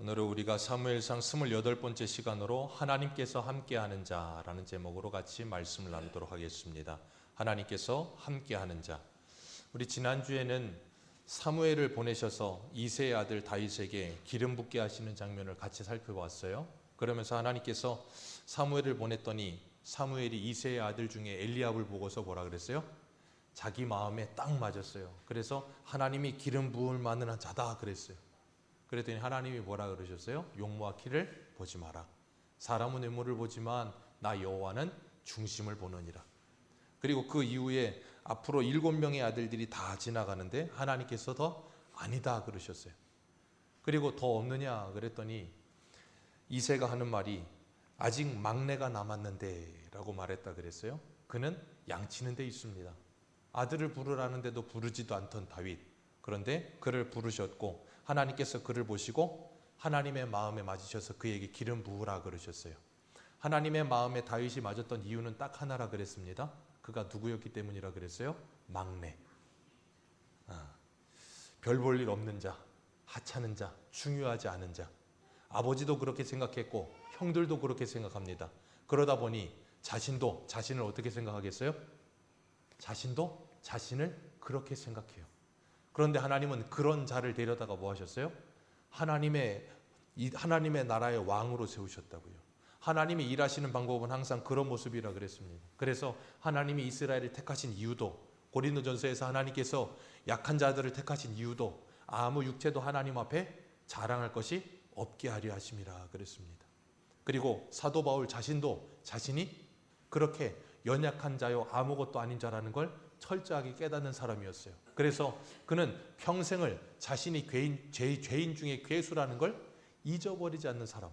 오늘은 우리가 사무엘상 28번째 시간으로 하나님께서 함께하는 자라는 제목으로 같이 말씀을 나누도록 하겠습니다. 하나님께서 함께하는 자. 우리 지난주에는 사무엘을 보내셔서 이새의 아들 다윗에게 기름 붓게 하시는 장면을 같이 살펴봤어요. 그러면서 하나님께서 사무엘을 보냈더니 사무엘이 이새의 아들 중에 엘리압을 보고서 뭐라 그랬어요? 자기 마음에 딱 맞았어요. 그래서 하나님이 기름 부을 만한 자다 그랬어요. 그랬더니 하나님이 뭐라 그러셨어요? 용모와 키를 보지 마라. 사람은 외모를 보지만 나 여호와는 중심을 보느니라. 그리고 그 이후에 앞으로 7명의 아들들이 다 지나가는데 하나님께서 더 아니다 그러셨어요. 그리고 더 없느냐 그랬더니 이새가 하는 말이 아직 막내가 남았는데 라고 말했다 그랬어요. 그는 양치는 데 있습니다. 아들을 부르라는데도 부르지도 않던 다윗. 그런데 그를 부르셨고 하나님께서 그를 보시고 하나님의 마음에 맞으셔서 그에게 기름 부으라 그러셨어요. 하나님의 마음에 다윗이 맞았던 이유는 딱 하나라 그랬습니다. 그가 누구였기 때문이라 그랬어요? 막내. 별 볼 일 없는 자, 하찮은 자, 중요하지 않은 자. 아버지도 그렇게 생각했고 형들도 그렇게 생각합니다. 그러다 보니 자신도 자신을 어떻게 생각하겠어요? 자신도 자신을 그렇게 생각해요. 그런데 하나님은 그런 자를 데려다가 뭐 하셨어요? 하나님의 나라의 왕으로 세우셨다고요. 하나님이 일하시는 방법은 항상 그런 모습이라 그랬습니다. 그래서 하나님이 이스라엘을 택하신 이유도, 고린도전서에서 하나님께서 약한 자들을 택하신 이유도 아무 육체도 하나님 앞에 자랑할 것이 없게 하려 하심이라 그랬습니다. 그리고 사도 바울 자신도 자신이 그렇게 연약한 자요 아무것도 아닌 자라는 걸 철저하게 깨닫는 사람이었어요. 그래서 그는 평생을 자신이 죄인 중에 괴수라는 걸 잊어버리지 않는 사람.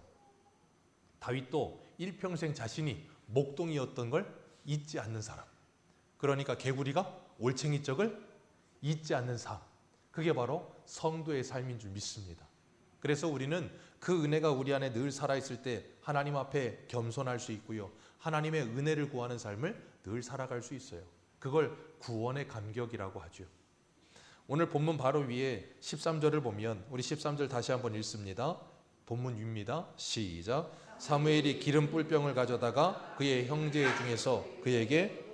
다윗도 일평생 자신이 목동이었던 걸 잊지 않는 사람. 그러니까 개구리가 올챙이적을 잊지 않는 삶. 그게 바로 성도의 삶인 줄 믿습니다. 그래서 우리는 그 은혜가 우리 안에 늘 살아있을 때 하나님 앞에 겸손할 수 있고요. 하나님의 은혜를 구하는 삶을 늘 살아갈 수 있어요. 그걸 구원의 감격이라고 하죠. 오늘 본문 바로 위에 13절을 보면 우리 13절 다시 한번 읽습니다. 본문 위입니다. 시작. 사무엘이 기름 뿔병을 가져다가 그의 형제 중에서 그에게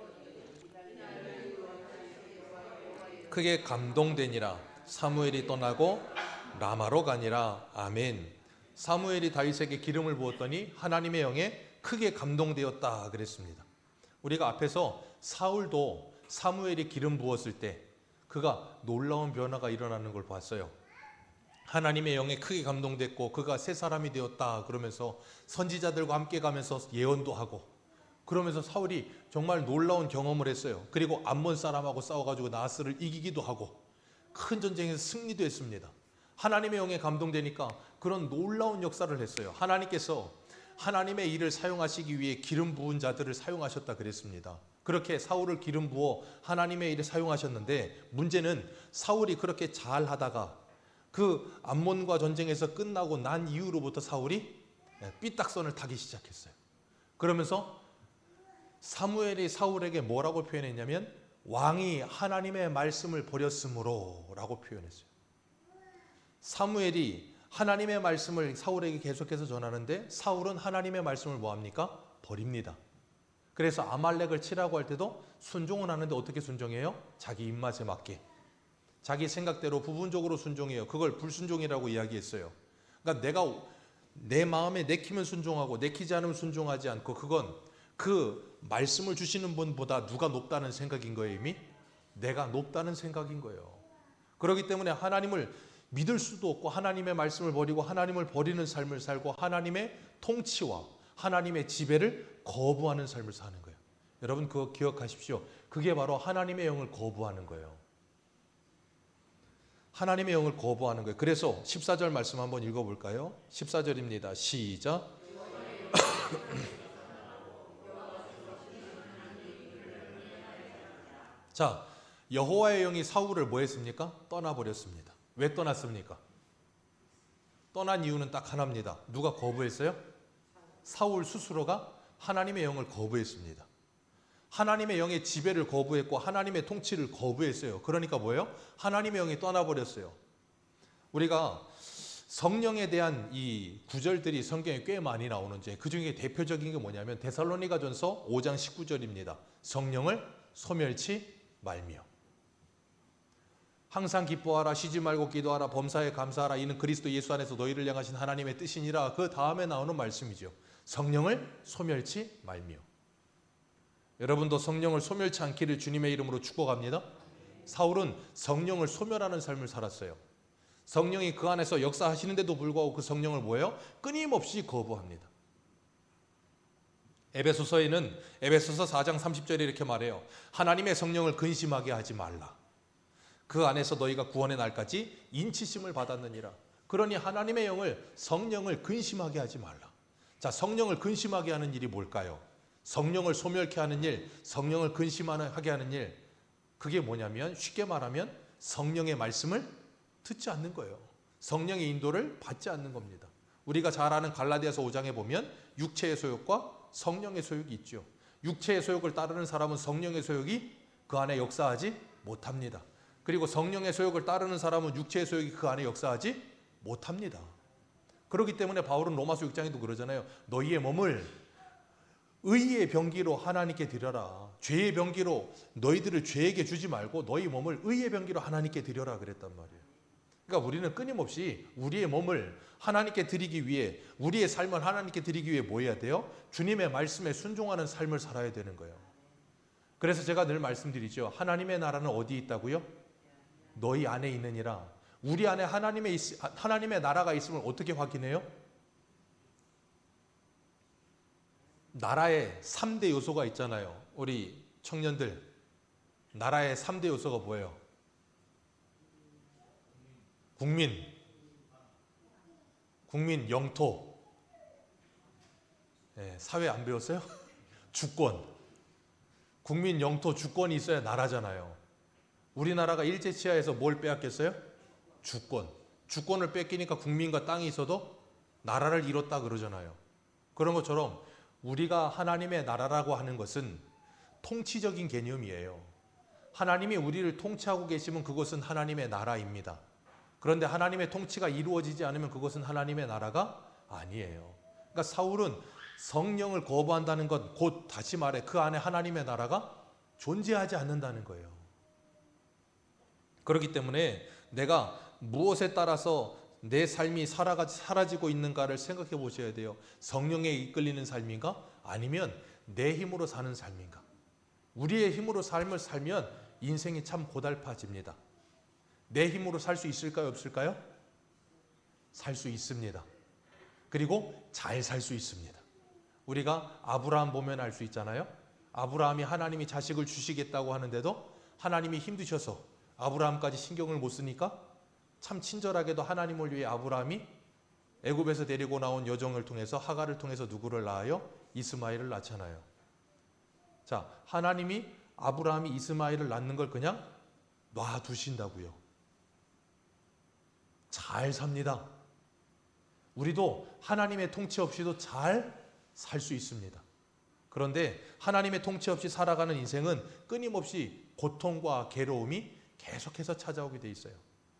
크게 감동되니라. 사무엘이 떠나고 라마로 가니라. 아멘. 사무엘이 다윗에게 기름을 부었더니 하나님의 영에 크게 감동되었다 그랬습니다. 우리가 앞에서 사울도 사무엘이 기름 부었을 때 그가 놀라운 변화가 일어나는 걸 봤어요. 하나님의 영에 크게 감동됐고 그가 새 사람이 되었다 그러면서 선지자들과 함께 가면서 예언도 하고 그러면서 사울이 정말 놀라운 경험을 했어요. 그리고 암몬 사람하고 싸워가지고 나하스를 이기기도 하고 큰 전쟁에서 승리도 했습니다. 하나님의 영에 감동되니까 그런 놀라운 역사를 했어요. 하나님께서 하나님의 일을 사용하시기 위해 기름 부은 자들을 사용하셨다 그랬습니다. 그렇게 사울을 기름 부어 하나님의 일에 사용하셨는데 문제는 사울이 그렇게 잘 하다가 그 암몬과 전쟁에서 끝나고 난 이후로부터 사울이 삐딱선을 타기 시작했어요. 그러면서 사무엘이 사울에게 뭐라고 표현했냐면 왕이 하나님의 말씀을 버렸으므로 라고 표현했어요. 사무엘이 하나님의 말씀을 사울에게 계속해서 전하는데 사울은 하나님의 말씀을 뭐합니까? 버립니다. 그래서 아말렉을 치라고 할 때도 순종은 하는데 어떻게 순종해요? 자기 입맛에 맞게. 자기 생각대로 부분적으로 순종해요. 그걸 불순종이라고 이야기했어요. 그러니까 내가 내 마음에 내키면 순종하고 내키지 않으면 순종하지 않고 그건 그 말씀을 주시는 분보다 누가 높다는 생각인 거예요. 이미 내가 높다는 생각인 거예요. 그렇기 때문에 하나님을 믿을 수도 없고 하나님의 말씀을 버리고 하나님을 버리는 삶을 살고 하나님의 통치와 하나님의 지배를 거부하는 삶을 사는 거예요. 여러분 그거 기억하십시오. 그게 바로 하나님의 영을 거부하는 거예요. 하나님의 영을 거부하는 거예요. 그래서 14절 말씀 한번 읽어볼까요? 14절입니다. 시작. 자, 여호와의 영이 사울을 뭐 했습니까? 떠나버렸습니다. 왜 떠났습니까? 떠난 이유는 딱 하나입니다. 누가 거부했어요? 사울 스스로가 하나님의 영을 거부했습니다. 하나님의 영의 지배를 거부했고 하나님의 통치를 거부했어요. 그러니까 뭐예요? 하나님의 영이 떠나버렸어요. 우리가 성령에 대한 이 구절들이 성경에 꽤 많이 나오는데 그 중에 대표적인 게 뭐냐면 데살로니가전서 5장 19절입니다. 성령을 소멸치 말며 항상 기뻐하라, 쉬지 말고 기도하라, 범사에 감사하라, 이는 그리스도 예수 안에서 너희를 향하신 하나님의 뜻이니라. 그 다음에 나오는 말씀이죠. 성령을 소멸치 말며. 여러분도 성령을 소멸치 않기를 주님의 이름으로 축복합니다. 사울은 성령을 소멸하는 삶을 살았어요. 성령이 그 안에서 역사하시는데도 불구하고 그 성령을 뭐예요? 끊임없이 거부합니다. 에베소서에는 에베소서 4장 30절에 이렇게 말해요. 하나님의 성령을 근심하게 하지 말라. 그 안에서 너희가 구원의 날까지 인치심을 받았느니라. 그러니 하나님의 영을, 성령을 근심하게 하지 말라. 자, 성령을 근심하게 하는 일이 뭘까요? 성령을 소멸케 하는 일, 성령을 근심하게 하는 일, 그게 뭐냐면 쉽게 말하면 성령의 말씀을 듣지 않는 거예요. 성령의 인도를 받지 않는 겁니다. 우리가 잘 아는 갈라디아서 5장에 보면 육체의 소욕과 성령의 소욕이 있죠. 육체의 소욕을 따르는 사람은 성령의 소욕이 그 안에 역사하지 못합니다. 그리고 성령의 소욕을 따르는 사람은 육체의 소욕이 그 안에 역사하지 못합니다. 그렇기 때문에 바울은 로마서 6장에도 그러잖아요. 너희의 몸을 의의 병기로 하나님께 드려라. 죄의 병기로 너희들을 죄에게 주지 말고 너희 몸을 의의 병기로 하나님께 드려라 그랬단 말이에요. 그러니까 우리는 끊임없이 우리의 몸을 하나님께 드리기 위해, 우리의 삶을 하나님께 드리기 위해 뭐 해야 돼요? 주님의 말씀에 순종하는 삶을 살아야 되는 거예요. 그래서 제가 늘 말씀드리죠. 하나님의 나라는 어디 있다고요? 너희 안에 있느니라. 우리 안에 하나님의 나라가 있음을 어떻게 확인해요? 나라의 3대 요소가 있잖아요. 우리 청년들, 나라의 3대 요소가 뭐예요? 국민, 영토. 네, 사회 안 배웠어요? 주권. 국민, 영토, 주권이 있어야 나라잖아요. 우리나라가 일제치하에서 뭘 빼앗겼어요? 주권. 주권을 뺏기니까 국민과 땅이 있어도 나라를 잃었다 그러잖아요. 그런 것처럼 우리가 하나님의 나라라고 하는 것은 통치적인 개념이에요. 하나님이 우리를 통치하고 계시면 그것은 하나님의 나라입니다. 그런데 하나님의 통치가 이루어지지 않으면 그것은 하나님의 나라가 아니에요. 그러니까 사울은 성령을 거부한다는 것, 곧 다시 말해 그 안에 하나님의 나라가 존재하지 않는다는 거예요. 그렇기 때문에 내가 무엇에 따라서 내 삶이 사라지고 있는가를 생각해 보셔야 돼요. 성령에 이끌리는 삶인가? 아니면 내 힘으로 사는 삶인가? 우리의 힘으로 삶을 살면 인생이 참 고달파집니다. 내 힘으로 살 수 있을까요? 없을까요? 살 수 있습니다. 그리고 잘 살 수 있습니다. 우리가 아브라함 보면 알 수 있잖아요. 아브라함이 하나님이 자식을 주시겠다고 하는데도 하나님이 힘드셔서 아브라함까지 신경을 못 쓰니까 참 친절하게도 하나님을 위해 아브라함이 애굽에서 데리고 나온 여종을 통해서 하갈을 통해서 누구를 낳아요? 이스마엘을 낳잖아요. 자, 하나님이 아브라함이 이스마엘을 낳는 걸 그냥 놔두신다고요. 잘 삽니다. 우리도 하나님의 통치 없이도 잘 살 수 있습니다. 그런데 하나님의 통치 없이 살아가는 인생은 끊임없이 고통과 괴로움이 계속해서 찾아오게 돼 있어요.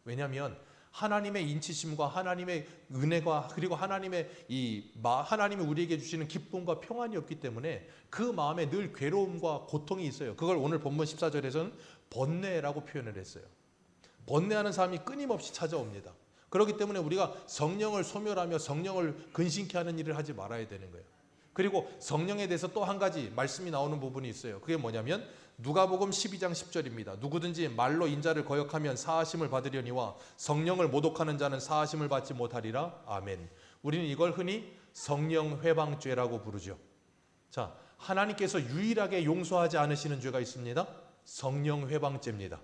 왜냐하면 하나님의 인치심과 하나님의 은혜가 그리고 하나님이 우리에게 주시는 기쁨과 평안이 없기 때문에 그 마음에 늘 괴로움과 고통이 있어요. 그걸 오늘 본문 14절에서는 번뇌라고 표현을 했어요. 번뇌하는 사람이 끊임없이 찾아옵니다. 그렇기 때문에 우리가 성령을 소멸하며 성령을 근심케 하는 일을 하지 말아야 되는 거예요. 그리고 성령에 대해서 또 한 가지 말씀이 나오는 부분이 있어요. 그게 뭐냐면 누가복음 12장 10절입니다. 누구든지 말로 인자를 거역하면 사하심을 받으려니와 성령을 모독하는 자는 사하심을 받지 못하리라. 아멘. 우리는 이걸 흔히 성령 회방죄라고 부르죠. 자, 하나님께서 유일하게 용서하지 않으시는 죄가 있습니다. 성령 회방죄입니다.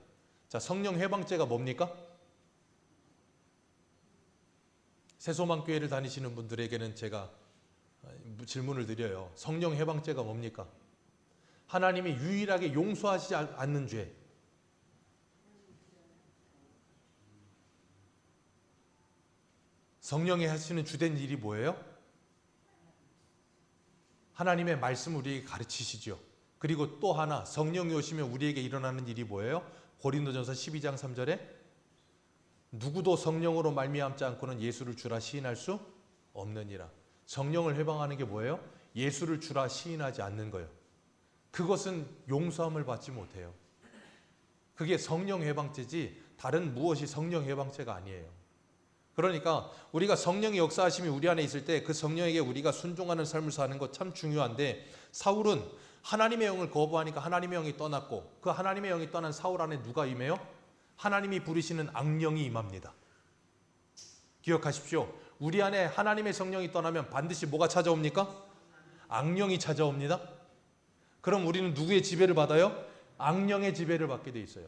자, 성령 회방죄가 뭡니까? 새소망교회를 다니시는 분들에게는 제가 질문을 드려요. 성령 회방죄가 뭡니까? 하나님이 유일하게 용서하지 않는 죄. 성령이 하시는 주된 일이 뭐예요? 하나님의 말씀 우리에게 가르치시죠. 그리고 또 하나 성령이 오시면 우리에게 일어나는 일이 뭐예요? 고린도전서 12장 3절에 누구도 성령으로 말미암지 않고는 예수를 주라 시인할 수 없느니라. 성령을 해방하는 게 뭐예요? 예수를 주라 시인하지 않는 거예요. 그것은 용서함을 받지 못해요. 그게 성령 해방죄지 다른 무엇이 성령 해방죄가 아니에요. 그러니까 우리가 성령의 역사하심이 우리 안에 있을 때 그 성령에게 우리가 순종하는 삶을 사는 것 참 중요한데, 사울은 하나님의 영을 거부하니까 하나님의 영이 떠났고, 그 하나님의 영이 떠난 사울 안에 누가 임해요? 하나님이 부리시는 악령이 임합니다. 기억하십시오. 우리 안에 하나님의 성령이 떠나면 반드시 뭐가 찾아옵니까? 악령이 찾아옵니다. 그럼 우리는 누구의 지배를 받아요? 악령의 지배를 받게 돼 있어요.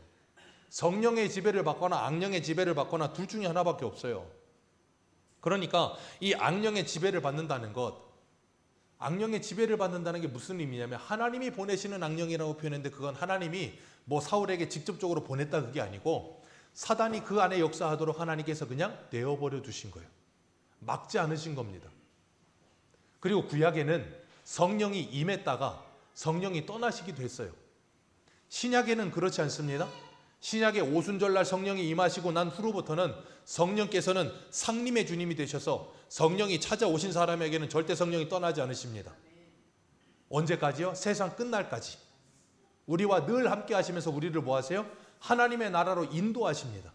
성령의 지배를 받거나 악령의 지배를 받거나 둘 중에 하나밖에 없어요. 그러니까 이 악령의 지배를 받는다는 것, 악령의 지배를 받는다는 게 무슨 의미냐면, 하나님이 보내시는 악령이라고 표현했는데 그건 하나님이 뭐 사울에게 직접적으로 보냈다 그게 아니고, 사단이 그 안에 역사하도록 하나님께서 그냥 내어버려 두신 거예요. 막지 않으신 겁니다. 그리고 구약에는 성령이 임했다가 성령이 떠나시기도 했어요. 신약에는 그렇지 않습니다. 신약의 오순절날 성령이 임하시고 난 후로부터는 성령께서는 상림의 주님이 되셔서 성령이 찾아오신 사람에게는 절대 성령이 떠나지 않으십니다. 언제까지요? 세상 끝날까지. 우리와 늘 함께 하시면서 우리를 뭐 하세요? 하나님의 나라로 인도하십니다.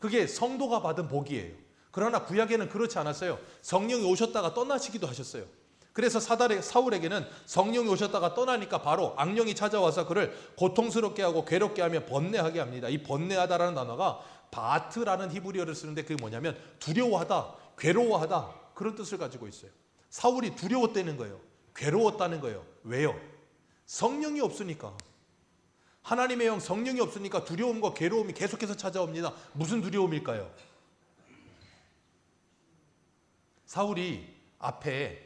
그게 성도가 받은 복이에요. 그러나 구약에는 그렇지 않았어요. 성령이 오셨다가 떠나시기도 하셨어요. 그래서 사울에게는 성령이 오셨다가 떠나니까 바로 악령이 찾아와서 그를 고통스럽게 하고 괴롭게 하며 번뇌하게 합니다. 이 번뇌하다라는 단어가 바트라는 히브리어를 쓰는데 그게 뭐냐면 두려워하다, 괴로워하다, 그런 뜻을 가지고 있어요. 사울이 두려웠다는 거예요. 괴로웠다는 거예요. 왜요? 성령이 없으니까. 하나님의 영 성령이 없으니까 두려움과 괴로움이 계속해서 찾아옵니다. 무슨 두려움일까요? 사울이 앞에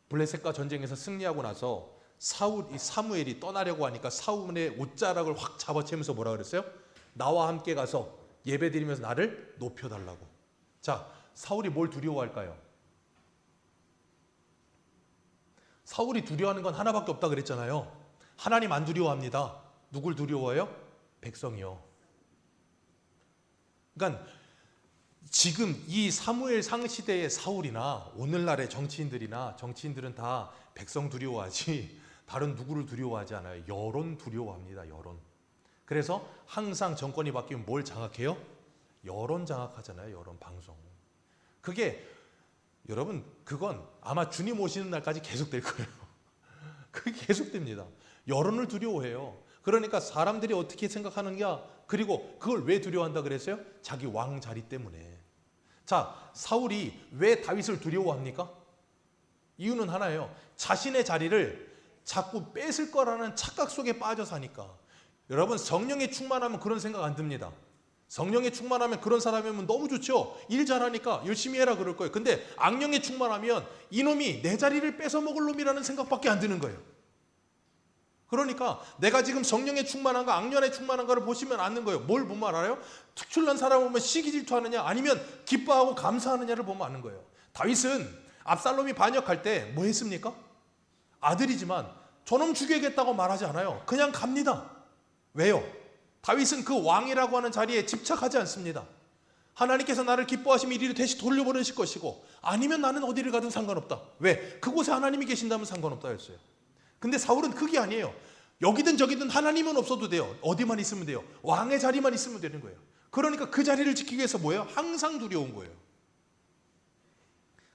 블레셋과 전쟁에서 승리하고 나서 사무엘이 떠나려고 하니까 사울의 옷자락을 확 잡아채면서 뭐라 그랬어요? 나와 함께 가서 예배드리면서 나를 높여달라고. 자, 사울이 뭘 두려워할까요? 사울이 두려워하는 건 하나밖에 없다 그랬잖아요. 하나님 안 두려워합니다. 누굴 두려워해요? 백성이요. 그러니까 지금 이 사무엘상 시대의 사울이나 오늘날의 정치인들은 다 백성 두려워하지 다른 누구를 두려워하지 않아요. 여론 두려워합니다. 여론. 그래서 항상 정권이 바뀌면 뭘 장악해요? 여론 장악하잖아요. 여론 방송. 그게 여러분 그건 아마 주님 오시는 날까지 계속될 거예요. 그게 계속됩니다. 여론을 두려워해요. 그러니까 사람들이 어떻게 생각하느냐, 그리고 그걸 왜 두려워한다 그랬어요? 자기 왕 자리 때문에. 자, 사울이 왜 다윗을 두려워합니까? 이유는 하나예요. 자신의 자리를 자꾸 뺏을 거라는 착각 속에 빠져 사니까. 여러분 성령에 충만하면 그런 생각 안 듭니다. 성령에 충만하면 그런 사람이면 너무 좋죠. 일 잘하니까 열심히 해라 그럴 거예요. 근데 악령에 충만하면 이놈이 내 자리를 뺏어먹을 놈이라는 생각밖에 안 드는 거예요. 그러니까 내가 지금 성령에 충만한가 악령에 충만한가를 보시면 않는 거예요. 뭘 보면 알아요? 특출난 사람을 보면 시기 질투하느냐 아니면 기뻐하고 감사하느냐를 보면 아는 거예요. 다윗은 압살롬이 반역할 때 뭐 했습니까? 아들이지만 저놈 죽여야겠다고 말하지 않아요. 그냥 갑니다. 왜요? 다윗은 그 왕이라고 하는 자리에 집착하지 않습니다. 하나님께서 나를 기뻐하시면 이리로 다시 돌려보내실 것이고 아니면 나는 어디를 가든 상관없다. 왜? 그곳에 하나님이 계신다면 상관없다 했어요. 근데 사울은 그게 아니에요. 여기든 저기든 하나님은 없어도 돼요. 어디만 있으면 돼요. 왕의 자리만 있으면 되는 거예요. 그러니까 그 자리를 지키기 위해서 뭐예요? 항상 두려운 거예요.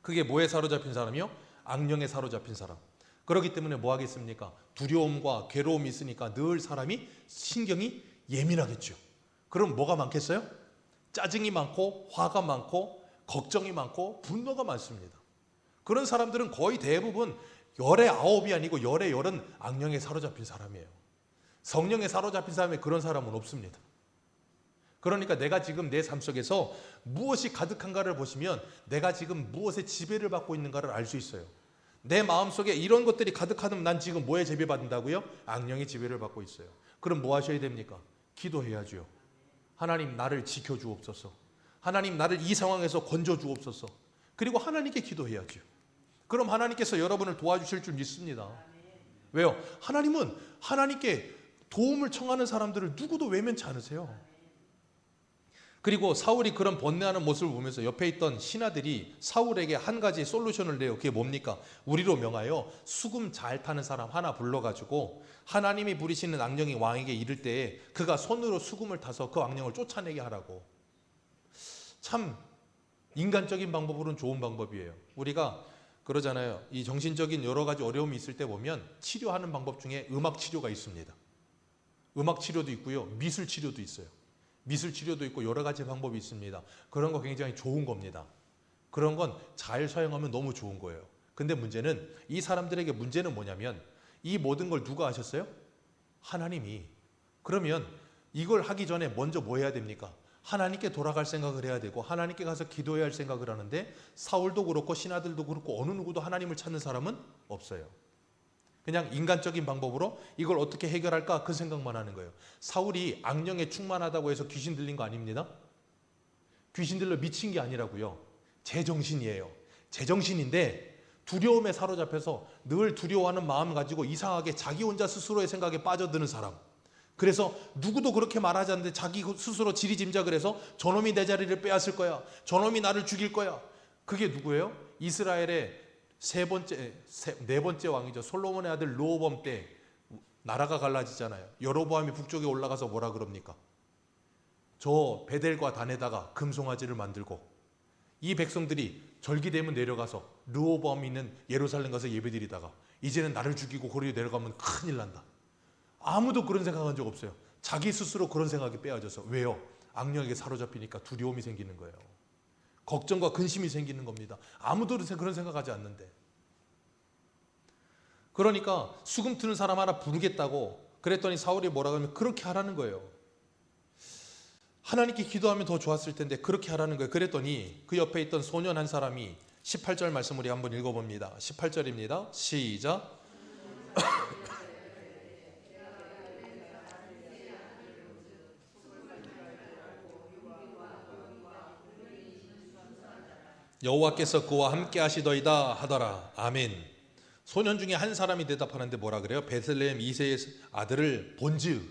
그게 뭐에 사로잡힌 사람이요? 악령에 사로잡힌 사람. 그렇기 때문에 뭐 하겠습니까? 두려움과 괴로움이 있으니까 늘 사람이 신경이 예민하겠죠. 그럼 뭐가 많겠어요? 짜증이 많고 화가 많고 걱정이 많고 분노가 많습니다. 그런 사람들은 거의 대부분 열의 아홉이 아니고 열의 열은 악령에 사로잡힌 사람이에요. 성령에 사로잡힌 사람이 그런 사람은 없습니다. 그러니까 내가 지금 내 삶 속에서 무엇이 가득한가를 보시면 내가 지금 무엇에 지배를 받고 있는가를 알 수 있어요. 내 마음속에 이런 것들이 가득하면 난 지금 뭐에 지배받는다고요? 악령의 지배를 받고 있어요. 그럼 뭐 하셔야 됩니까? 기도해야죠. 하나님 나를 지켜주옵소서. 하나님 나를 이 상황에서 건져주옵소서. 그리고 하나님께 기도해야죠. 그럼 하나님께서 여러분을 도와주실 줄 믿습니다. 왜요? 하나님은 하나님께 도움을 청하는 사람들을 누구도 외면치 않으세요. 그리고 사울이 그런 번뇌하는 모습을 보면서 옆에 있던 신하들이 사울에게 한 가지 솔루션을 내요. 그게 뭡니까? 우리로 명하여 수금 잘 타는 사람 하나 불러가지고 하나님이 부리시는 악령이 왕에게 이를 때에 그가 손으로 수금을 타서 그 악령을 쫓아내게 하라고. 참 인간적인 방법으로는 좋은 방법이에요. 우리가 그러잖아요. 이 정신적인 여러 가지 어려움이 있을 때 보면 치료하는 방법 중에 음악 치료가 있습니다. 음악 치료도 있고요. 미술 치료도 있어요. 미술 치료도 있고 여러 가지 방법이 있습니다. 그런 거 굉장히 좋은 겁니다. 그런 건 잘 사용하면 너무 좋은 거예요. 근데 문제는 이 사람들에게 문제는 뭐냐면 이 모든 걸 누가 하셨어요? 하나님이. 그러면 이걸 하기 전에 먼저 뭐 해야 됩니까? 하나님께 돌아갈 생각을 해야 되고 하나님께 가서 기도해야 할 생각을 하는데 사울도 그렇고 신하들도 그렇고 어느 누구도 하나님을 찾는 사람은 없어요. 그냥 인간적인 방법으로 이걸 어떻게 해결할까 그 생각만 하는 거예요. 사울이 악령에 충만하다고 해서 귀신 들린 거 아닙니다. 귀신 들려 미친 게 아니라고요. 제정신이에요. 제정신인데 두려움에 사로잡혀서 늘 두려워하는 마음 가지고 이상하게 자기 혼자 스스로의 생각에 빠져드는 사람. 그래서 누구도 그렇게 말하지 않는데 자기 스스로 지리짐작을 해서 저놈이 내 자리를 빼앗을 거야. 저놈이 나를 죽일 거야. 그게 누구예요? 이스라엘의 네 번째 왕이죠. 솔로몬의 아들 르호보암 때 나라가 갈라지잖아요. 여로보암이 북쪽에 올라가서 뭐라 그럽니까? 저 베델과 단에다가 금송아지를 만들고 이 백성들이 절기되면 내려가서 르호보암이 있는 예루살렘 가서 예배드리다가 이제는 나를 죽이고 거리에 내려가면 큰일 난다. 아무도 그런 생각한 적 없어요. 자기 스스로 그런 생각이 빼앗아서. 왜요? 악령에게 사로잡히니까 두려움이 생기는 거예요. 걱정과 근심이 생기는 겁니다. 아무도 그런 생각하지 않는데. 그러니까 수금 트는 사람 하나 부르겠다고 그랬더니 사울이 뭐라고 하면 그렇게 하라는 거예요. 하나님께 기도하면 더 좋았을 텐데 그렇게 하라는 거예요. 그랬더니 그 옆에 있던 소년 한 사람이 18절 말씀 우리 한번 읽어봅니다. 18절입니다. 시작. 여호와께서 그와 함께 하시더이다 하더라. 아멘. 소년 중에 한 사람이 대답하는데 뭐라 그래요? 베들레헴 이새의 아들을 본즉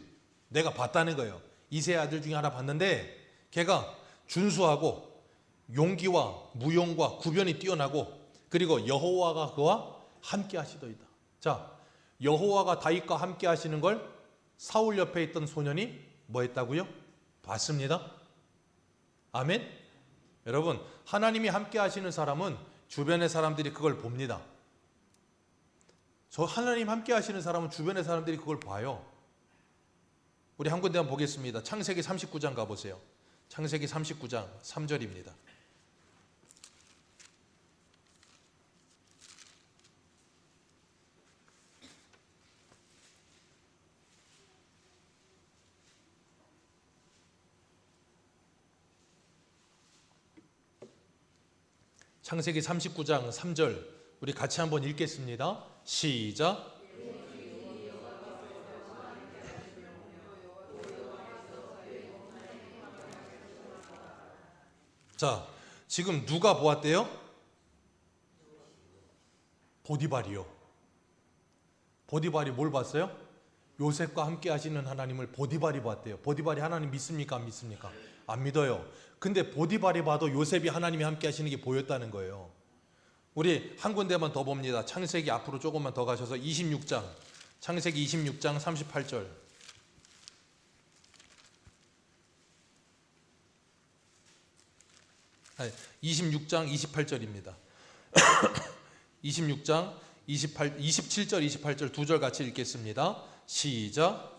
내가 봤다는 거예요. 이새의 아들 중에 하나 봤는데 걔가 준수하고 용기와 무용과 구변이 뛰어나고 그리고 여호와가 그와 함께 하시더이다. 자, 여호와가 다윗과 함께 하시는 걸 사울 옆에 있던 소년이 뭐 했다고요? 봤습니다. 아멘. 여러분, 하나님이 함께 하시는 사람은 주변의 사람들이 그걸 봅니다. 저 하나님 함께 하시는 사람은 주변의 사람들이 그걸 봐요. 우리 한 군데 한번 보겠습니다. 창세기 39장 가보세요. 창세기 39장 3절입니다. 창세기 39장 3절 우리 같이 한번 읽겠습니다. 시작. 자, 지금 누가 보았대요? 보디발이요. 보디발이 뭘 봤어요? 요셉과 함께 하시는 하나님을 보디발이 봤대요. 보디발이 하나님 믿습니까? 안 믿습니까? 안 믿어요. 근데 보디발이 봐도 요셉이 하나님이 함께 하시는 게 보였다는 거예요. 우리 한 군데만 더 봅니다. 창세기 앞으로 조금만 더 가셔서 26장. 창세기 26장 38절. 26장 28절입니다. 26장 27절 28절 두 절 같이 읽겠습니다. 시작.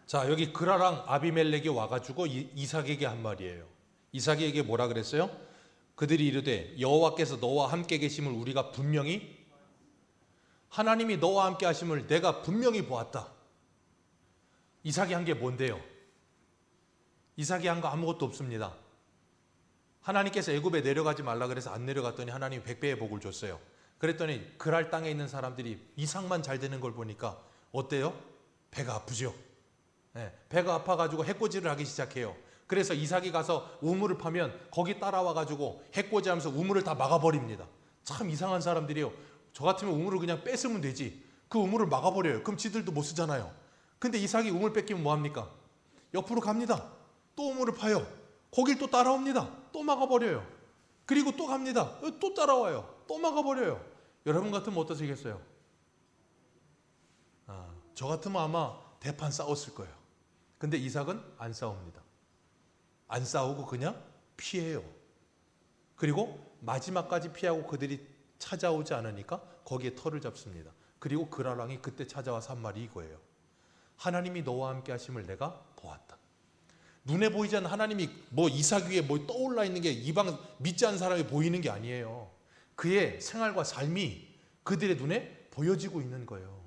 자, 여기 그라랑 아비멜렉이 와가지고 이삭에게 한 말이에요. 이삭에게 뭐라 그랬어요? 그들이 이르되 여호와께서 너와 함께 계심을 우리가 분명히, 하나님이 너와 함께 하심을 내가 분명히 보았다. 이삭이 한 게 뭔데요? 이삭이 한 거 아무것도 없습니다. 하나님께서 애굽에 내려가지 말라 그래서 안 내려갔더니 하나님이 100배의 복을 줬어요. 그랬더니 그랄 땅에 있는 사람들이 이삭만 잘 되는 걸 보니까 어때요? 배가 아프죠? 배가 아파가지고 해코지를 하기 시작해요. 그래서 이삭이 가서 우물을 파면 거기 따라와가지고 해코지하면서 우물을 다 막아버립니다. 참 이상한 사람들이에요. 저 같으면 우물을 그냥 뺐으면 되지. 그 우물을 막아버려요. 그럼 지들도 못 쓰잖아요. 근데 이삭이 우물 뺏기면 뭐합니까? 옆으로 갑니다. 또 우물을 파요. 거길 또 따라옵니다. 또 막아버려요. 그리고 또 갑니다. 또 따라와요. 또 막아버려요. 여러분 같으면 어떠시겠어요? 저 같으면 아마 대판 싸웠을 거예요. 근데 이삭은 안 싸웁니다. 안 싸우고 그냥 피해요. 그리고 마지막까지 피하고 그들이 찾아오지 않으니까 거기에 털을 잡습니다. 그리고 그랄왕이 그때 찾아와서 한 말이 이거예요. 하나님이 너와 함께 하심을 내가 보았다. 눈에 보이지 않는 하나님이 뭐 이삭 위에 뭐 떠올라 있는 게 이방 믿지 않는 사람이 보이는 게 아니에요. 그의 생활과 삶이 그들의 눈에 보여지고 있는 거예요.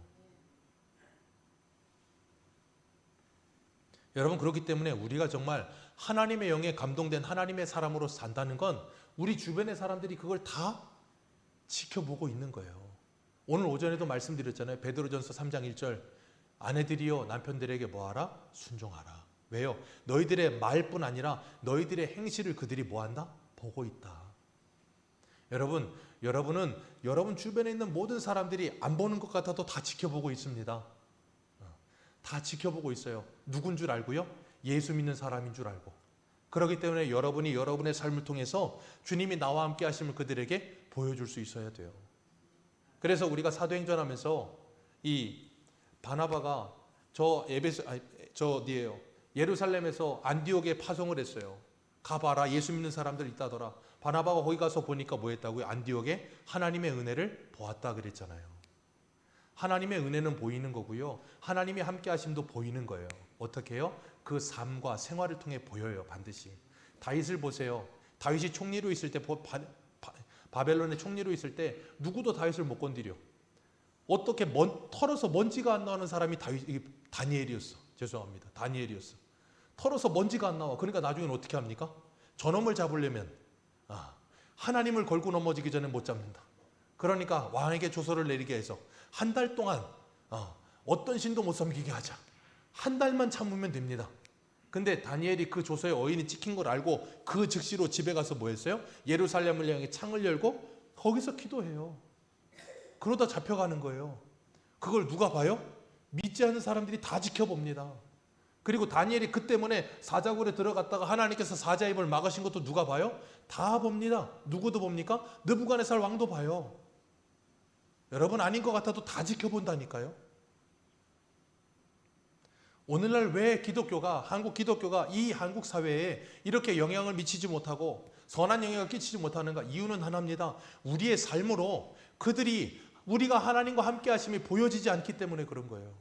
여러분, 그렇기 때문에 우리가 정말 하나님의 영에 감동된 하나님의 사람으로 산다는 건 우리 주변의 사람들이 그걸 다 지켜보고 있는 거예요. 오늘 오전에도 말씀드렸잖아요. 베드로전서 3장 1절, 아내들이여 남편들에게 뭐하라? 순종하라. 왜요? 너희들의 말뿐 아니라 너희들의 행실을 그들이 뭐한다? 보고 있다. 여러분은 여러분 주변에 있는 모든 사람들이 안 보는 것 같아도 다 지켜보고 있습니다. 다 지켜보고 있어요. 누군 줄 알고요? 예수 믿는 사람인 줄 알고. 그렇기 때문에 여러분이 여러분의 삶을 통해서 주님이 나와 함께 하심을 그들에게 보여줄 수 있어야 돼요. 그래서 우리가 사도행전 하면서 이 바나바가 예루살렘에서 안디옥에 파송을 했어요. 가봐라, 예수 믿는 사람들 있다더라. 바나바가 거기 가서 보니까 뭐 했다고요? 안디옥에 하나님의 은혜를 보았다 그랬잖아요. 하나님의 은혜는 보이는 거고요. 하나님이 함께 하심도 보이는 거예요. 어떻게 해요? 그 삶과 생활을 통해 보여요. 반드시. 다윗을 보세요. 다윗이 총리로 있을 때, 바벨론의 총리로 있을 때 누구도 다윗을 못 건드려. 어떻게 털어서 먼지가 안 나오는 사람이 다니엘이었어. 죄송합니다. 다니엘이었어. 털어서 먼지가 안 나와. 그러니까 나중에는 어떻게 합니까? 저놈을 잡으려면 하나님을 걸고 넘어지기 전에 못 잡는다. 그러니까 왕에게 조서를 내리게 해서 한 달 동안 어떤 신도 못 섬기게 하자. 한 달만 참으면 됩니다. 근데 다니엘이 그 조서에 어인이 찍힌 걸 알고 그 즉시로 집에 가서 뭐 했어요? 예루살렘을 향해 창을 열고 거기서 기도해요. 그러다 잡혀가는 거예요. 그걸 누가 봐요? 믿지 않는 사람들이 다 지켜봅니다. 그리고 다니엘이 그 때문에 사자굴에 들어갔다가 하나님께서 사자 입을 막으신 것도 누가 봐요? 다 봅니다. 누구도 봅니까? 느부갓네살 왕도 봐요. 여러분, 아닌 것 같아도 다 지켜본다니까요. 오늘날 왜 한국 기독교가 이 한국 사회에 이렇게 영향을 미치지 못하고 선한 영향을 끼치지 못하는가? 이유는 하나입니다. 우리의 삶으로 우리가 하나님과 함께 하심이 보여지지 않기 때문에 그런 거예요.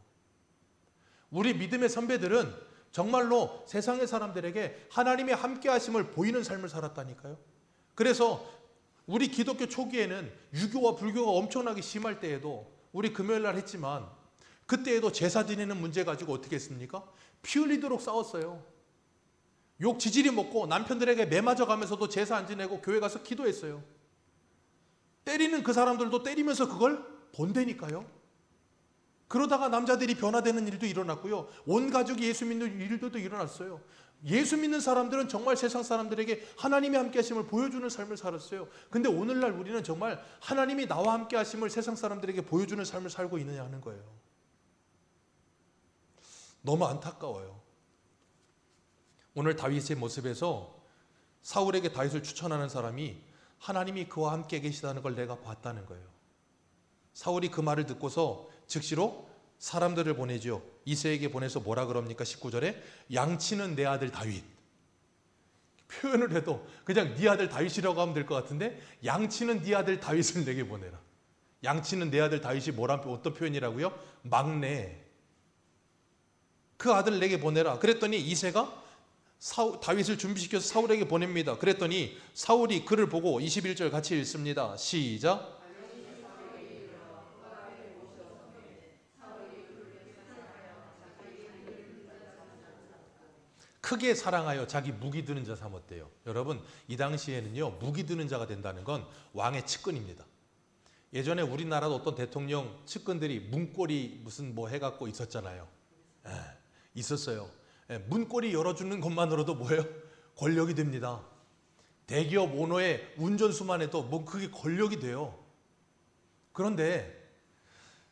우리 믿음의 선배들은 정말로 세상의 사람들에게 하나님의 함께 하심을 보이는 삶을 살았다니까요. 그래서 우리 기독교 초기에는 유교와 불교가 엄청나게 심할 때에도 우리 금요일 날 했지만 그때에도 제사 지내는 문제 가지고 어떻게 했습니까? 피 흘리도록 싸웠어요. 욕 지지리 먹고 남편들에게 매 맞아가면서도 제사 안 지내고 교회 가서 기도했어요. 때리는 그 사람들도 때리면서 그걸 본다니까요. 그러다가 남자들이 변화되는 일도 일어났고요. 온 가족이 예수 믿는 일들도 일어났어요. 예수 믿는 사람들은 정말 세상 사람들에게 하나님이 함께 하심을 보여주는 삶을 살았어요. 근데 오늘날 우리는 정말 하나님이 나와 함께 하심을 세상 사람들에게 보여주는 삶을 살고 있느냐 하는 거예요. 너무 안타까워요. 오늘 다윗의 모습에서 사울에게 다윗을 추천하는 사람이 하나님이 그와 함께 계시다는 걸 내가 봤다는 거예요. 사울이 그 말을 듣고서 즉시로 사람들을 보내죠. 이새에게 보내서 뭐라 그럽니까? 19절에 양치는 내 아들 다윗. 표현을 해도 그냥 네 아들 다윗이라고 하면 될 것 같은데 양치는 네 아들 다윗을 내게 보내라. 양치는 내 아들 다윗이 어떤 표현이라고요? 막내. 그 아들을 내게 보내라. 그랬더니 이새가 다윗을 준비시켜서 사울에게 보냅니다. 그랬더니 사울이 그를 보고 21절 같이 읽습니다. 시작. 크게 사랑하여 자기 무기 드는 자 삼았대요. 여러분, 이 당시에는요, 무기 드는 자가 된다는 건 왕의 측근입니다. 예전에 우리나라도 어떤 대통령 측근들이 문고리 무슨 뭐 해갖고 있었잖아요. 있었어요. 문고리 열어주는 것만으로도 뭐예요? 권력이 됩니다. 대기업 오너의 운전수만 해도 뭐 그게 권력이 돼요. 그런데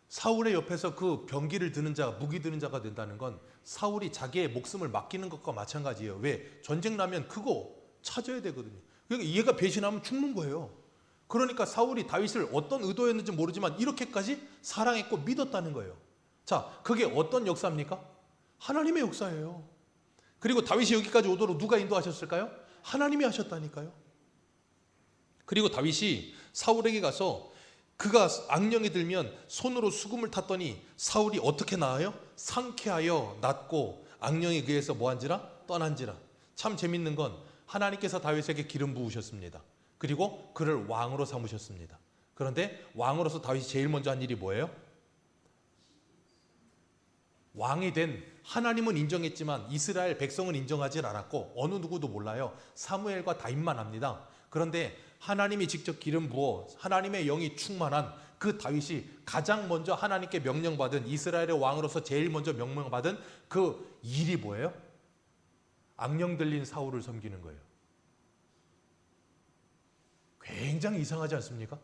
사울의 옆에서 그 병기를 드는 자, 무기 드는 자가 된다는 건 사울이 자기의 목숨을 맡기는 것과 마찬가지예요. 왜? 전쟁 나면 그거 찾아야 되거든요. 그러니까 얘가 배신하면 죽는 거예요. 그러니까 사울이 다윗을 어떤 의도였는지 모르지만 이렇게까지 사랑했고 믿었다는 거예요. 자, 그게 어떤 역사입니까? 하나님의 역사예요. 그리고 다윗이 여기까지 오도록 누가 인도하셨을까요? 하나님이 하셨다니까요. 그리고 다윗이 사울에게 가서 그가 악령이 들면 손으로 수금을 탔더니 사울이 어떻게 나아요? 상쾌하여 낫고 악령이 그에서 뭐한지라? 떠난지라. 참 재밌는 건 하나님께서 다윗에게 기름 부으셨습니다. 그리고 그를 왕으로 삼으셨습니다. 그런데 왕으로서 다윗이 제일 먼저 한 일이 뭐예요? 왕이 된 하나님은 인정했지만 이스라엘 백성은 인정하지 않았고 어느 누구도 몰라요. 사무엘과 다윗만 합니다. 그런데 하나님이 직접 기름 부어 하나님의 영이 충만한 그 다윗이 가장 먼저 하나님께 명령받은 이스라엘의 왕으로서 제일 먼저 명령받은 그 일이 뭐예요? 악령 들린 사울을 섬기는 거예요. 굉장히 이상하지 않습니까?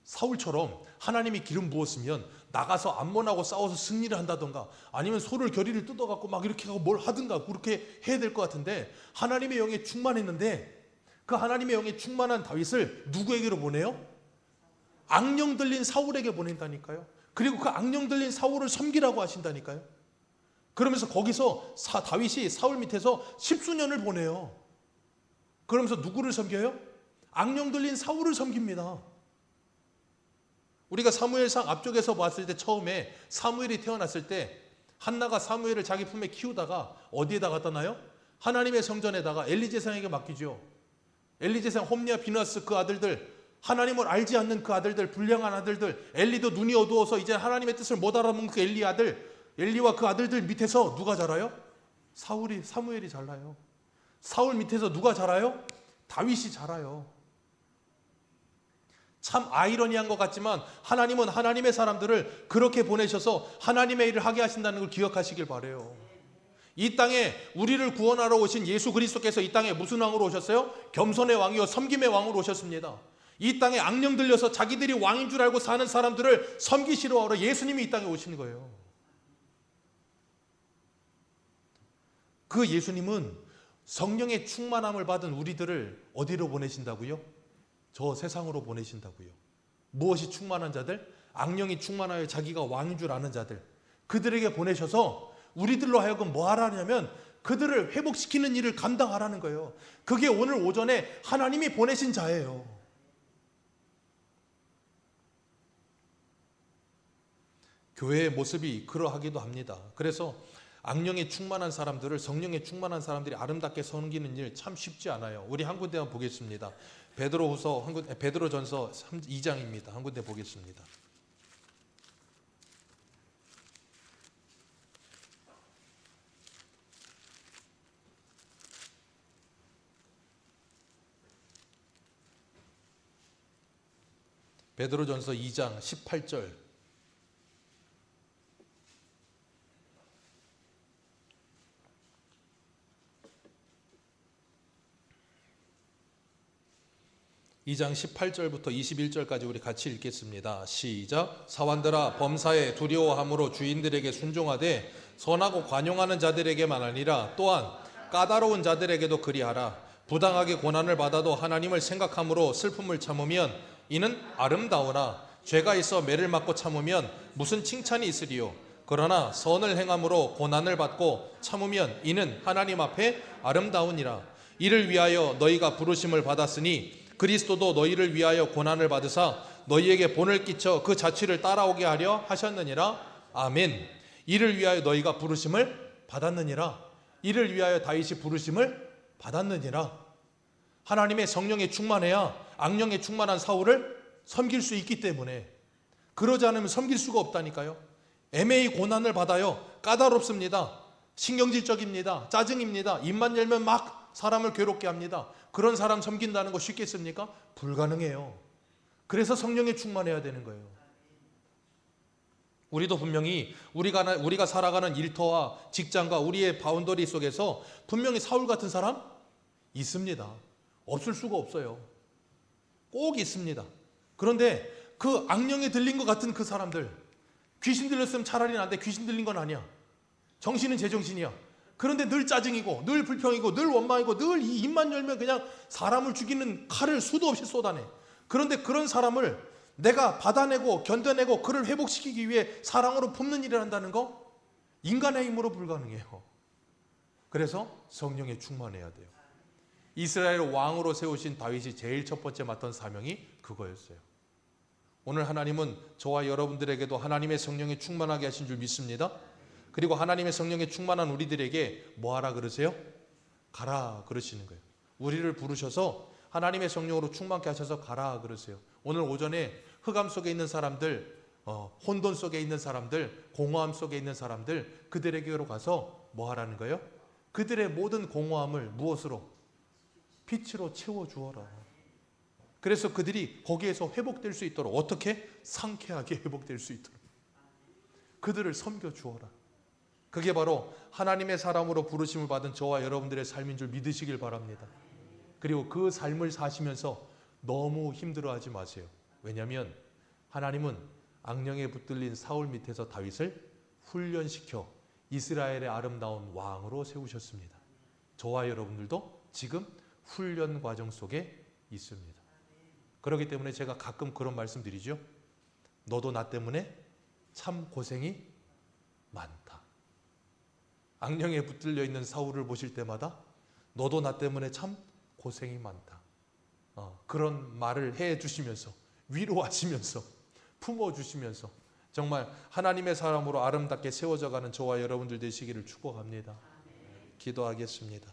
사울처럼 하나님이 기름 부었으면 나가서 암몬하고 싸워서 승리를 한다던가 아니면 소를 겨리를 뜯어갖고 막 이렇게 하고 뭘 하든가 그렇게 해야 될 것 같은데 하나님의 영에 충만했는데 그 하나님의 영에 충만한 다윗을 누구에게로 보내요? 악령 들린 사울에게 보낸다니까요. 그리고 그 악령 들린 사울을 섬기라고 하신다니까요. 그러면서 거기서 다윗이 사울 밑에서 십수년을 보내요. 그러면서 누구를 섬겨요? 악령 들린 사울을 섬깁니다. 우리가 사무엘상 앞쪽에서 봤을 때 처음에 사무엘이 태어났을 때 한나가 사무엘을 자기 품에 키우다가 어디에다 갖다 놔요? 하나님의 성전에다가 엘리제상에게 맡기죠. 엘리제상, 홈리와 비나스 그 아들들, 하나님을 알지 않는 그 아들들, 불량한 아들들, 엘리도 눈이 어두워서 이제 하나님의 뜻을 못 알아먹는 그 엘리 아들, 엘리와 그 아들들 밑에서 누가 자라요? 사무엘이 자라요. 사울 밑에서 누가 자라요? 다윗이 자라요. 참 아이러니한 것 같지만 하나님은 하나님의 사람들을 그렇게 보내셔서 하나님의 일을 하게 하신다는 걸 기억하시길 바라요. 이 땅에 우리를 구원하러 오신 예수 그리스도께서 이 땅에 무슨 왕으로 오셨어요? 겸손의 왕이요 섬김의 왕으로 오셨습니다. 이 땅에 악령 들려서 자기들이 왕인 줄 알고 사는 사람들을 섬기시러 하러 예수님이 이 땅에 오신 거예요. 그 예수님은 성령의 충만함을 받은 우리들을 어디로 보내신다고요? 저 세상으로 보내신다고요. 무엇이 충만한 자들? 악령이 충만하여 자기가 왕인 줄 아는 자들, 그들에게 보내셔서 우리들로 하여금 뭐 하라냐면 그들을 회복시키는 일을 감당하라는 거예요. 그게 오늘 오전에 하나님이 보내신 자예요. 교회의 모습이 그러하기도 합니다. 그래서 악령에 충만한 사람들을 성령에 충만한 사람들이 아름답게 섬기는 일 참 쉽지 않아요. 우리 한 군데 한번 보겠습니다. 베드로전서 2장입니다. 한 군데 보겠습니다. 베드로전서 2장 18절. 이 장 18절부터 21절까지 우리 같이 읽겠습니다. 시작. 사환들아 범사에 두려워함으로 주인들에게 순종하되 선하고 관용하는 자들에게만 아니라 또한 까다로운 자들에게도 그리하라. 부당하게 고난을 받아도 하나님을 생각함으로 슬픔을 참으면 이는 아름다우나 죄가 있어 매를 맞고 참으면 무슨 칭찬이 있으리요. 그러나 선을 행함으로 고난을 받고 참으면 이는 하나님 앞에 아름다우니라. 이를 위하여 너희가 부르심을 받았으니 그리스도도 너희를 위하여 고난을 받으사 너희에게 본을 끼쳐 그 자취를 따라오게 하려 하셨느니라. 아멘. 이를 위하여 너희가 부르심을 받았느니라. 이를 위하여 다윗이 부르심을 받았느니라. 하나님의 성령에 충만해야 악령에 충만한 사울을 섬길 수 있기 때문에, 그러지 않으면 섬길 수가 없다니까요. 애매히 고난을 받아요. 까다롭습니다. 신경질적입니다. 짜증입니다. 입만 열면 막 사람을 괴롭게 합니다. 그런 사람 섬긴다는 거 쉽겠습니까? 불가능해요. 그래서 성령에 충만해야 되는 거예요. 우리도 분명히 우리가 살아가는 일터와 직장과 우리의 바운더리 속에서 분명히 사울 같은 사람 있습니다. 없을 수가 없어요. 꼭 있습니다. 그런데 그 악령에 들린 것 같은 그 사람들, 귀신 들렸으면 차라리 난데 귀신 들린 건 아니야. 정신은 제정신이야. 그런데 늘 짜증이고 늘 불평이고 늘 원망이고 늘 이 입만 열면 그냥 사람을 죽이는 칼을 수도 없이 쏟아내. 그런데 그런 사람을 내가 받아내고 견뎌내고 그를 회복시키기 위해 사랑으로 품는 일을 한다는 거 인간의 힘으로 불가능해요. 그래서 성령에 충만해야 돼요. 이스라엘 왕으로 세우신 다윗이 제일 첫 번째 맡은 사명이 그거였어요. 오늘 하나님은 저와 여러분들에게도 하나님의 성령에 충만하게 하신 줄 믿습니다. 그리고 하나님의 성령에 충만한 우리들에게 뭐 하라 그러세요? 가라 그러시는 거예요. 우리를 부르셔서 하나님의 성령으로 충만케 하셔서 가라 그러세요. 오늘 오전에 흑암 속에 있는 사람들, 혼돈 속에 있는 사람들, 공허함 속에 있는 사람들, 그들에게로 가서 뭐 하라는 거예요? 그들의 모든 공허함을 무엇으로? 빛으로 채워주어라. 그래서 그들이 거기에서 회복될 수 있도록 어떻게? 상쾌하게 회복될 수 있도록 그들을 섬겨주어라. 그게 바로 하나님의 사람으로 부르심을 받은 저와 여러분들의 삶인 줄 믿으시길 바랍니다. 그리고 그 삶을 사시면서 너무 힘들어하지 마세요. 왜냐하면 하나님은 악령에 붙들린 사울 밑에서 다윗을 훈련시켜 이스라엘의 아름다운 왕으로 세우셨습니다. 저와 여러분들도 지금 훈련 과정 속에 있습니다. 그렇기 때문에 제가 가끔 그런 말씀 드리죠. 너도 나 때문에 참 고생이 많다. 악령에 붙들려 있는 사울을 보실 때마다 너도 나 때문에 참 고생이 많다. 그런 말을 해 주시면서 위로하시면서 품어주시면서 정말 하나님의 사람으로 아름답게 세워져 가는 저와 여러분들 되시기를 축복합니다. 기도하겠습니다.